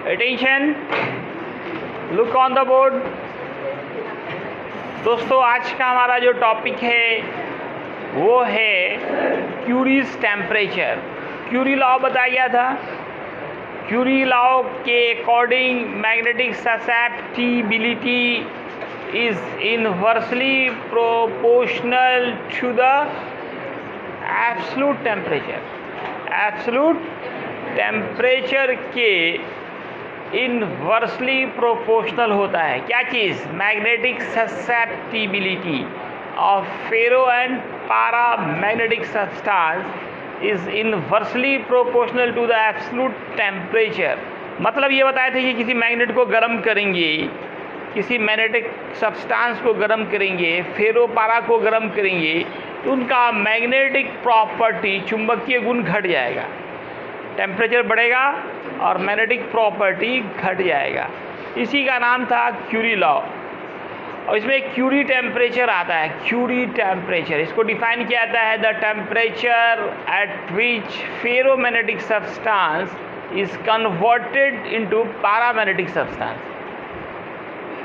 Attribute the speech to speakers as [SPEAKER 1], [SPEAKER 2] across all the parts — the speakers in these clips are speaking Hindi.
[SPEAKER 1] Attention, look on the board। दोस्तों आज का हमारा जो टॉपिक है वो है क्यूरीज टेम्परेचर। क्यूरी लॉ बताया गया था। क्यूरी लॉ के according magnetic susceptibility is inversely proportional to the absolute temperature. Absolute temperature के इनवर्सली प्रोपोर्शनल होता है क्या चीज़? Magnetic susceptibility of ferro and para magnetic substance is inversely proportional to the absolute temperature. मतलब ये बताए थे कि किसी मैग्नेट को गर्म करेंगे, किसी मैग्नेटिक सब्सटेंस को गर्म करेंगे, फेरो पारा को गर्म करेंगे तो उनका मैग्नेटिक प्रॉपर्टी, चुंबकीय गुण घट जाएगा, टेम्परेचर बढ़ेगा और मैग्नेटिक प्रॉपर्टी घट जाएगा। इसी का नाम था क्यूरी लॉ। और इसमें क्यूरी टेम्परेचर आता है। क्यूरी टेम्परेचर इसको डिफाइन किया जाता है the temperature at which ferromagnetic substance is converted into paramagnetic substance.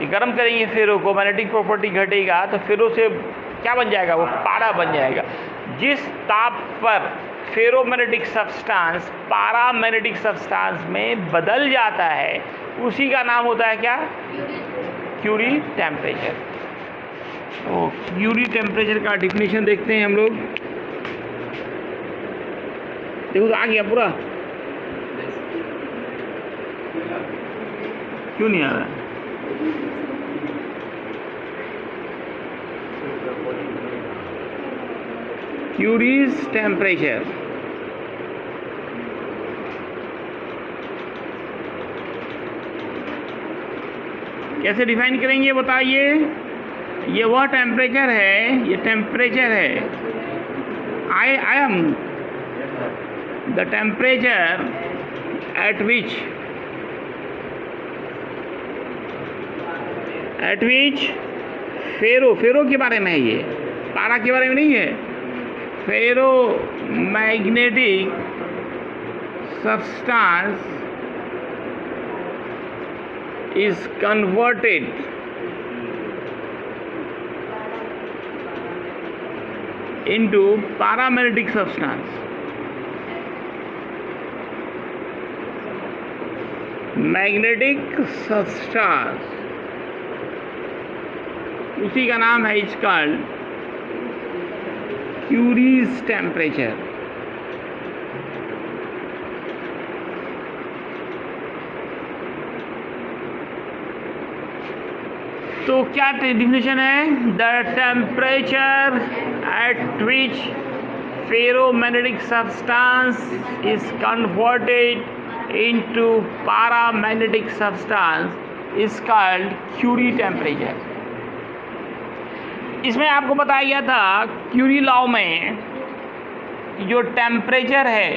[SPEAKER 1] ये गर्म करेंगे फेरो को, मैग्नेटिक प्रॉपर्टी घटेगा तो फेरो से क्या बन जाएगा? वो पारा बन जाएगा। जिस ताप पर फेरोमैग्नेटिक सब्सटेंस पैरामैग्नेटिक सब्सटेंस में बदल जाता है उसी का नाम होता है क्या? Curie temperature. तो क्यूरी टेम्परेचर का डिफिनीशन देखते हैं हम लोग। देखो तो आ गया पूरा, क्यों नहीं आ रहा? क्यूरीज टेम्परेचर कैसे डिफाइन करेंगे बताइए? ये वह टेम्परेचर है, ये टेम्परेचर है। I am the temperature at which ferro के बारे में है, ये पारा के बारे में नहीं है। Ferro magnetic substance is converted into paramagnetic substance। Magnetic substance उसी का नाम है इज कॉल्ड क्यूरीज टेम्परेचर। तो क्या डिफिनेशन है? The temperature at which ferromagnetic substance is converted into paramagnetic substance is called Curie temperature. इसमें आपको बताया गया था क्यूरी लॉ में जो टेम्परेचर है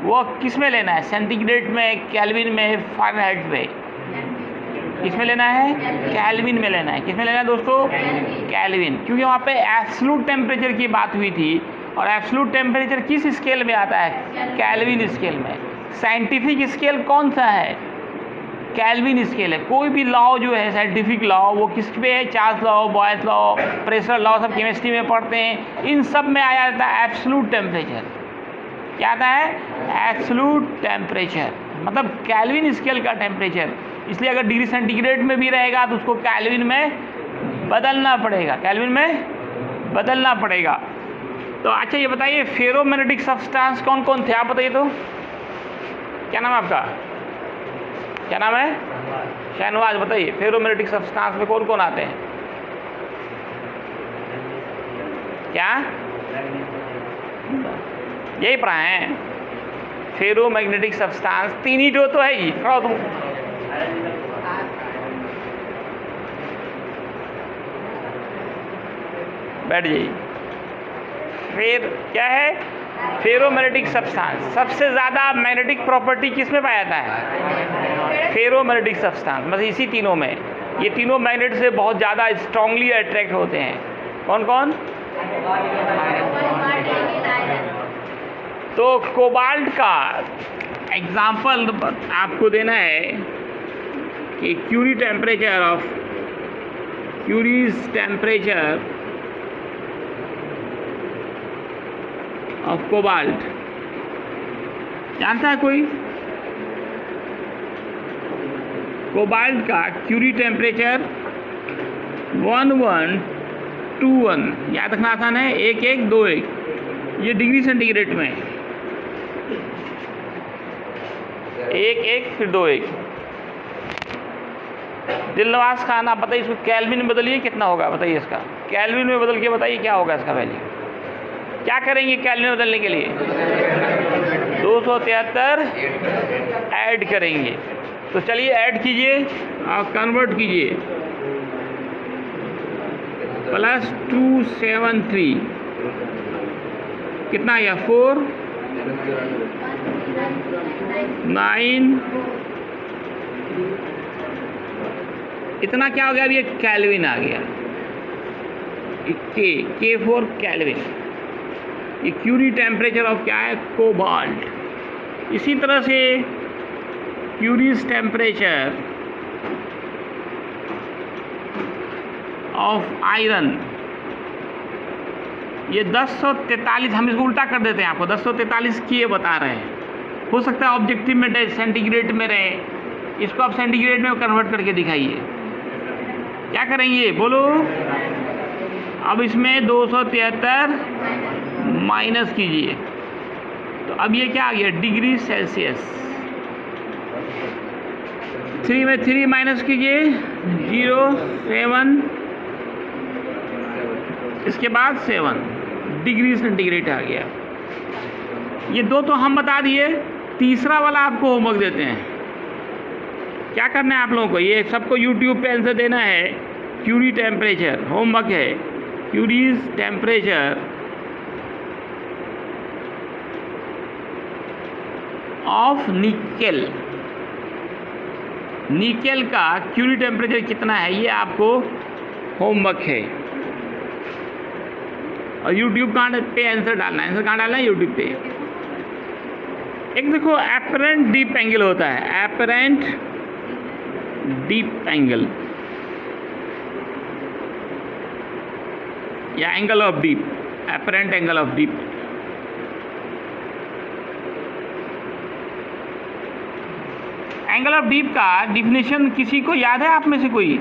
[SPEAKER 1] वो किस में लेना है? सेंटीग्रेड में, केल्विन में, फ़ारेनहाइट में। किसमें लेना है? केल्विन में लेना है। किसमें लेना है दोस्तों? केल्विन। क्योंकि वहाँ पे एब्सोल्यूट टेम्परेचर की बात हुई थी और एब्सोल्यूट टेम्परेचर किस स्केल में आता है? केल्विन स्केल में। साइंटिफिक स्केल कौन सा है? केल्विन स्केल है। कोई भी लॉ जो है साइंटिफिक लॉ वो किस पे है? Charles law, boys law, pressure law, सब केमिस्ट्री में पढ़ते हैं। इन सब में आया जाता है एब्सोल्यूट टेम्परेचर। क्या आता है? एब्सोल्यूट टेम्परेचर, मतलब केल्विन स्केल का टेम्परेचर। इसलिए अगर डिग्री सेंटीग्रेड में भी रहेगा तो उसको केल्विन में बदलना पड़ेगा, केल्विन में बदलना पड़ेगा। तो अच्छा ये बताइए फेरोमैग्नेटिक सब्सटेंस कौन कौन थे? आप बताइए तो। क्या नाम है आपका? क्या नाम है? शहनवाज। बताइए फेरोमैग्नेटिक सब्सटेंस में कौन कौन आते हैं? क्या यही पढ़ा है? फेरोमैग्नेटिक सब्सटेंस तीन ही तो है ही। खड़ा हो तुम, बैठ जाइए। फिर क्या है? Ferromagnetic substance. सबसे ज़्यादा मैग्नेटिक प्रॉपर्टी किस में पाया जाता है? Ferromagnetic substance. मतलब इसी तीनों में, ये तीनों मैग्नेट से बहुत ज़्यादा स्ट्रांगली अट्रैक्ट होते हैं। कौन कौन? तो कोबाल्ट का एग्जाम्पल आपको देना है कि क्यूरीज टेम्परेचर ऑफ कोबाल्ट जानता है कोई? कोबाल्ट का क्यूरी टेम्परेचर 1121, याद रखना आसान है, 1121, ये डिग्री सेंटीग्रेड में 11 फिर 21। दिलनवाज खान, आप बताइए इसको केल्विन में बदलिए, कितना होगा बताइए इसका, केल्विन में बदल के बताइए क्या होगा इसका वैल्यू। क्या करेंगे केल्विन में बदलने के लिए? 273 ऐड करेंगे। तो चलिए ऐड कीजिए और कन्वर्ट कीजिए। +273 कितना आया? 4 9 इतना क्या हो गया? अभी एक केल्विन आ गया, K4 केल्विन। ये क्यूरी टेम्परेचर ऑफ क्या है? कोबाल्ट। इसी तरह से क्यूरीज टेम्परेचर ऑफ आयरन, ये 1043, हम इसको उल्टा कर देते हैं, आपको 1043 की ये बता रहे हैं। हो सकता है ऑब्जेक्टिव में सेंटीग्रेड में रहे, इसको आप सेंटीग्रेड में कन्वर्ट करके दिखाइए। क्या करेंगे बोलो? अब इसमें 273 माइनस कीजिए, तो अब ये क्या आ गया? Degree Celsius. 3 में 3 माइनस कीजिए, 07, इसके बाद 7 डिग्री सेंटीग्रेड आ गया। ये दो तो हम बता दिए, तीसरा वाला आपको होमवर्क देते हैं। क्या करना है आप लोगों को? ये सबको यूट्यूब पे आंसर देना है। क्यूरी टेम्परेचर होमवर्क है, curies temperature of nickel. Nickel का क्यूरी टेम्परेचर कितना है ये आपको होमवर्क है। और यूट्यूब पे आंसर डालना है। आंसर कहाँ डालना है? यूट्यूब पे। एक देखो एपरेंट डीप एंगल होता है, एपरेंट डीप एंगल या angle of dip, apparent angle of deep. Angle of deep का डिफिनेशन किसी को याद है आप में से कोई?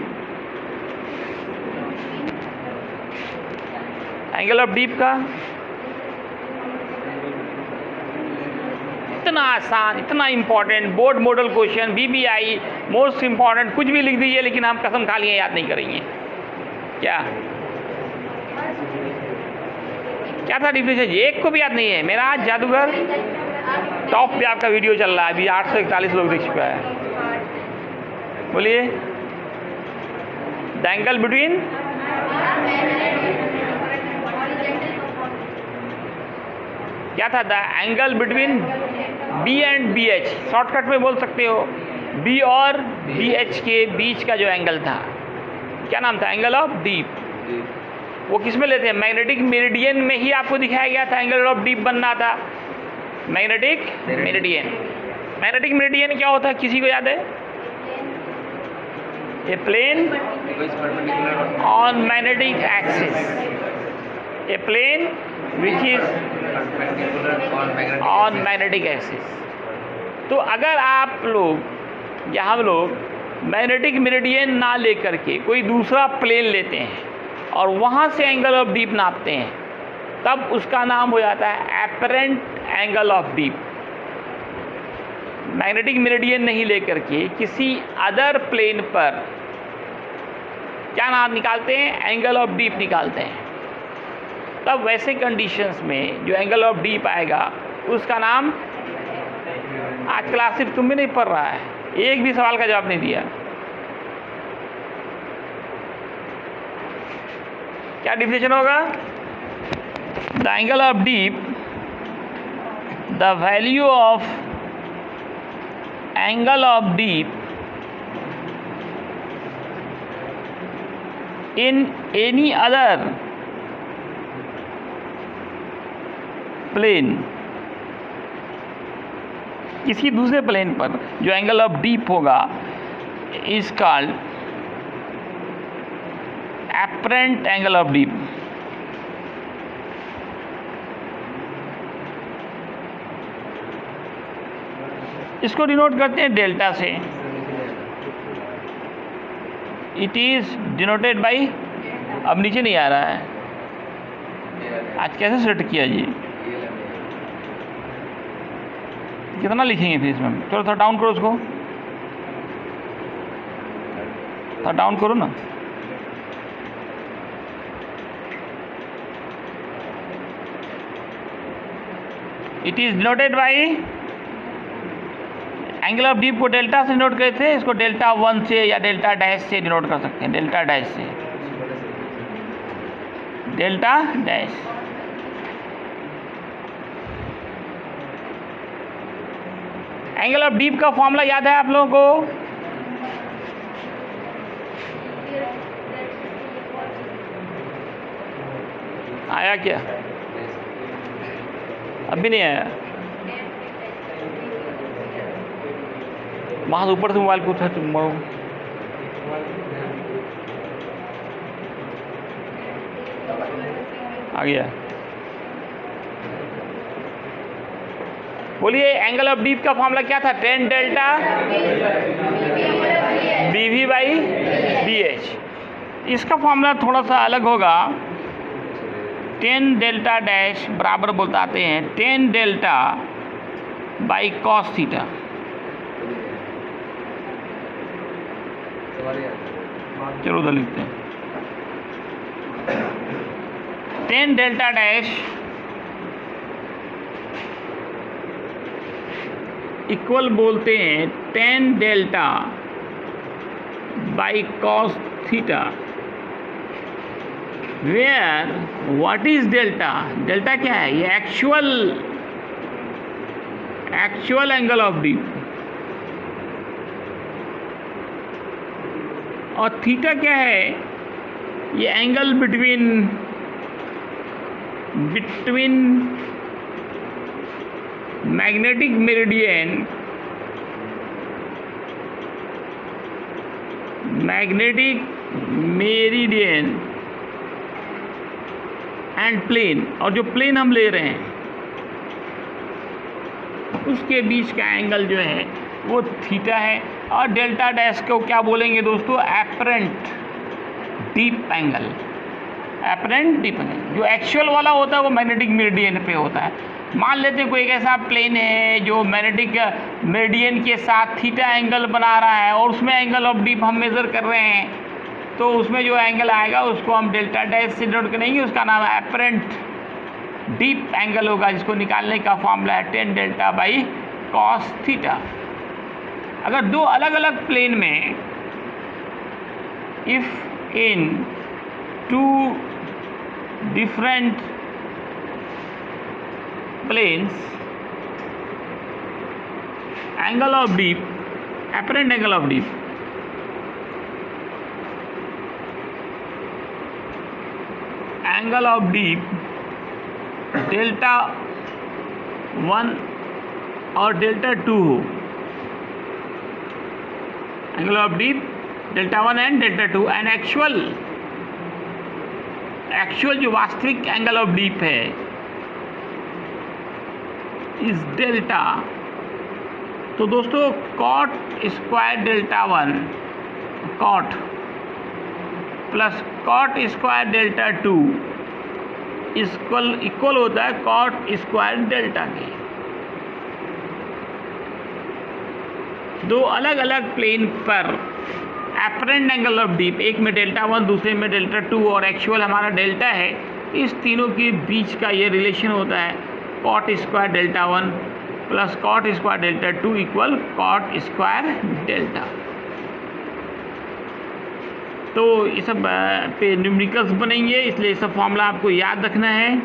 [SPEAKER 1] एंगल ऑफ डीप का इतना आसान, इतना important board model question, BBI most important, कुछ भी लिख दीजिए, लेकिन हम कसम खा लिए याद नहीं करेंगे। क्या था डिफिनेशन? एक को भी याद नहीं है। मेरा आज जादूगर टॉप पे आपका वीडियो चल रहा है, अभी 841 लोग देख चुका है। बोलिए। द एंगल बिटवीन, क्या था? The angle between B and BH, shortcut में बोल सकते हो, B और BH के बीच का जो एंगल था, क्या नाम था? Angle of deep. वो किस में लेते हैं? मैग्नेटिक मेरिडियन में ही आपको दिखाया गया था एंगल ऑफ डीप बनना था। Magnetic meridian. मैग्नेटिक मेरिडियन क्या होता है, किसी को याद है? A plane on magnetic axis, a plane which is on magnetic axis. तो अगर आप लोग या हम लोग मैग्नेटिक मेरिडियन ना लेकर के कोई दूसरा प्लेन लेते हैं और वहाँ से एंगल ऑफ डीप नापते हैं, तब उसका नाम हो जाता है apparent angle of deep. Magnetic meridian नहीं लेकर के किसी अदर प्लेन पर क्या नाम निकालते हैं? एंगल ऑफ डीप निकालते हैं। तब वैसे कंडीशंस में जो एंगल ऑफ डीप आएगा उसका नाम, आज क्लास सिर्फ तुम भी नहीं पढ़ रहा है, एक भी सवाल का जवाब नहीं दिया। क्या डिफिनेशन होगा? The angle of deep, the value of angle of deep in any other plane किसी दूसरे प्लेन पर जो एंगल ऑफ डीप होगा is called apparent angle of deep. इसको डिनोट करते हैं डेल्टा से। इट इज डिनोटेड बाई, अब नीचे नहीं आ रहा है, आज कैसे सेट किया जी, कितना लिखेंगे फिर इसमें? चलो थोड़ा डाउन करो उसको, थोड़ा डाउन करो ना। It is denoted by, angle of deep को डेल्टा से डिनोट करते थे, इसको डेल्टा 1 से या डेल्टा डैश से डिनोट कर सकते हैं, डेल्टा डैश से, delta dash. Angle of deep का फॉर्मूला याद है आप लोगों को? आया क्या? अभी नहीं आया? वहाँ से ऊपर से मोबाइल को उठा मोड़ो। आ गया? बोलिए, एंगल ऑफ डीप का फॉर्मूला क्या था? tan delta BV by BH। इसका फॉर्मूला थोड़ा सा अलग होगा। tan डेल्टा डैश बराबर बताते हैं tan delta by cos theta. चलो उधर लिखते हैं। tan डेल्टा डैश इक्वल बोलते हैं tan delta by cos theta, where what is delta? Delta क्या है? ये एक्चुअल एंगल ऑफ डीप, और थीटा क्या है? ये angle between magnetic meridian and plane, और जो प्लेन हम ले रहे हैं उसके बीच का एंगल जो है वो थीटा है। और डेल्टा डैश को क्या बोलेंगे दोस्तों? Apparent deep angle. Apparent deep angle जो एक्चुअल वाला होता है वो मैग्नेटिक मेरिडियन पे होता है। मान लेते हैं कोई एक ऐसा प्लेन है जो मैग्नेटिक मेरिडियन के साथ थीटा एंगल बना रहा है और उसमें एंगल ऑफ डीप हम मेज़र कर रहे हैं, तो उसमें जो एंगल आएगा उसको हम डेल्टा डैश से डिनोट करेंगे, उसका नाम है एपरेंट डीप एंगल होगा, जिसको निकालने का फॉर्मूला है tan delta by cos theta. अगर दो अलग अलग प्लेन में, if in two different planes angle of dip, apparent angle of dip delta 1 और डेल्टा 2 हो, angle of dip delta 1 and delta 2, and actual जो वास्तविक एंगल ऑफ डीप है इस डेल्टा, तो दोस्तों cot square delta 1 cot plus cot square delta 2 equal होता है cot स्क्वायर डेल्टा के। दो अलग अलग प्लेन पर एपरेंट एंगल ऑफ डीप, एक में डेल्टा 1 दूसरे में डेल्टा 2 और एक्चुअल हमारा डेल्टा है, इस तीनों के बीच का ये रिलेशन होता है cot square delta 1 plus cot square delta 2 equal cot square delta. तो ये सब पे न्यूमेरिकल्स बनेंगे, इसलिए ये सब फॉर्मूला आपको याद रखना है।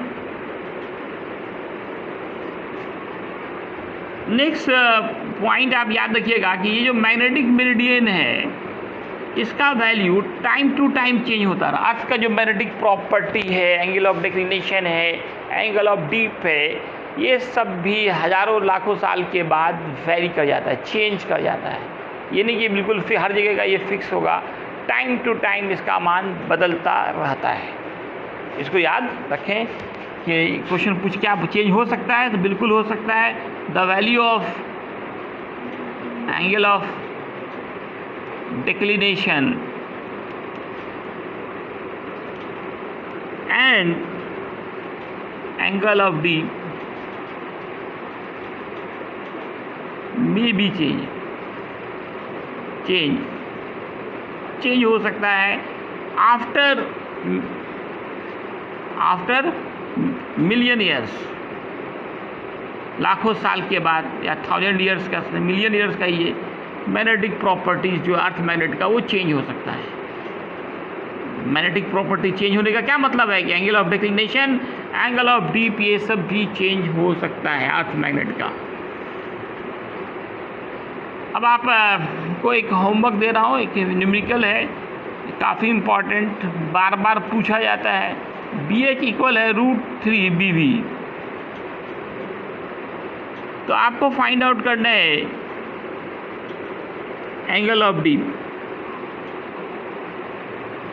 [SPEAKER 1] नेक्स्ट पॉइंट आप याद रखिएगा कि ये जो मैग्नेटिक मेरिडियन है इसका value time to time change होता रहा। अर्थ का जो मैग्नेटिक प्रॉपर्टी है, एंगल ऑफ डिक्लिनेशन है, एंगल ऑफ डीप है, ये सब भी हज़ारों लाखों साल के बाद वेरी कर जाता है, चेंज कर जाता है। ये नहीं कि बिल्कुल हर जगह का ये फिक्स होगा, टाइम टू टाइम इसका मान बदलता रहता है। इसको याद रखें कि क्वेश्चन पूछ क्या चेंज हो सकता है, तो बिल्कुल हो सकता है। The value of angle of declination and angle of D में भी चेंज हो सकता है आफ्टर मिलियन ईयर्स, लाखों साल के बाद, या 1000 ईयर्स का, मिलियन ईयर्स का ये मैग्नेटिक प्रॉपर्टीज जो अर्थ मैग्नेट का वो चेंज हो सकता है। मैग्नेटिक प्रॉपर्टी चेंज होने का क्या मतलब है कि angle of declination, angle of deep, ये सब भी चेंज हो सकता है अर्थ मैग्नेट का। अब आप को एक होमवर्क दे रहा हूँ, एक न्यूमेरिकल है, काफ़ी इम्पॉर्टेंट, बार बार पूछा जाता है। BH इक्वल है √3 BV। तो आपको फाइंड आउट करना है एंगल ऑफ डी।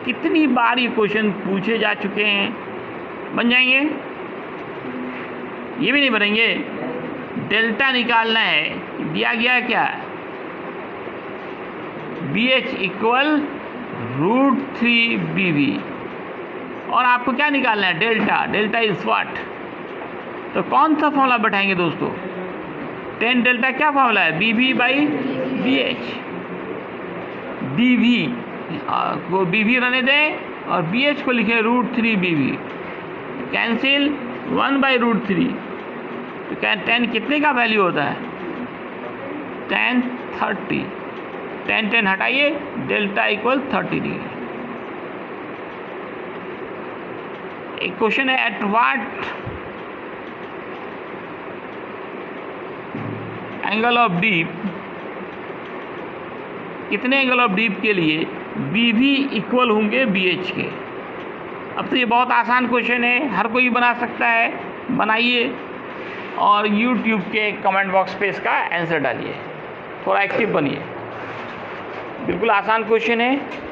[SPEAKER 1] कितनी बार ये क्वेश्चन पूछे जा चुके हैं, बन जाएंगे? ये भी नहीं बनेंगे। डेल्टा निकालना है, दिया गया है क्या? BH इक्वल √3 BV, और आपको क्या निकालना है? Delta is what? तो कौन सा फॉर्मूला बैठाएंगे दोस्तों? टेन डेल्टा क्या फॉर्मूला है? BV/BH। BV को BV रहने दें और BH को लिखे √3 BV। कैंसिल 1/√3। तो क्या 10 कितने का वैल्यू होता है? 10 30। 10 हटाइए, डेल्टा इक्वल 30 डिग्री। एक क्वेश्चन है, at what angle of deep, कितने एंगल ऑफ डीप के लिए BV इक्वल होंगे BH के? अब तो ये बहुत आसान क्वेश्चन है, हर कोई बना सकता है। बनाइए और YouTube के कमेंट बॉक्स पे इसका आंसर डालिए, थोड़ा एक्टिव बनिए। बिल्कुल आसान क्वेश्चन है।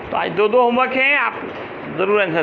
[SPEAKER 1] तो आज 2 होमवर्क हैं, आप ज़रूर आंसर दीजिए।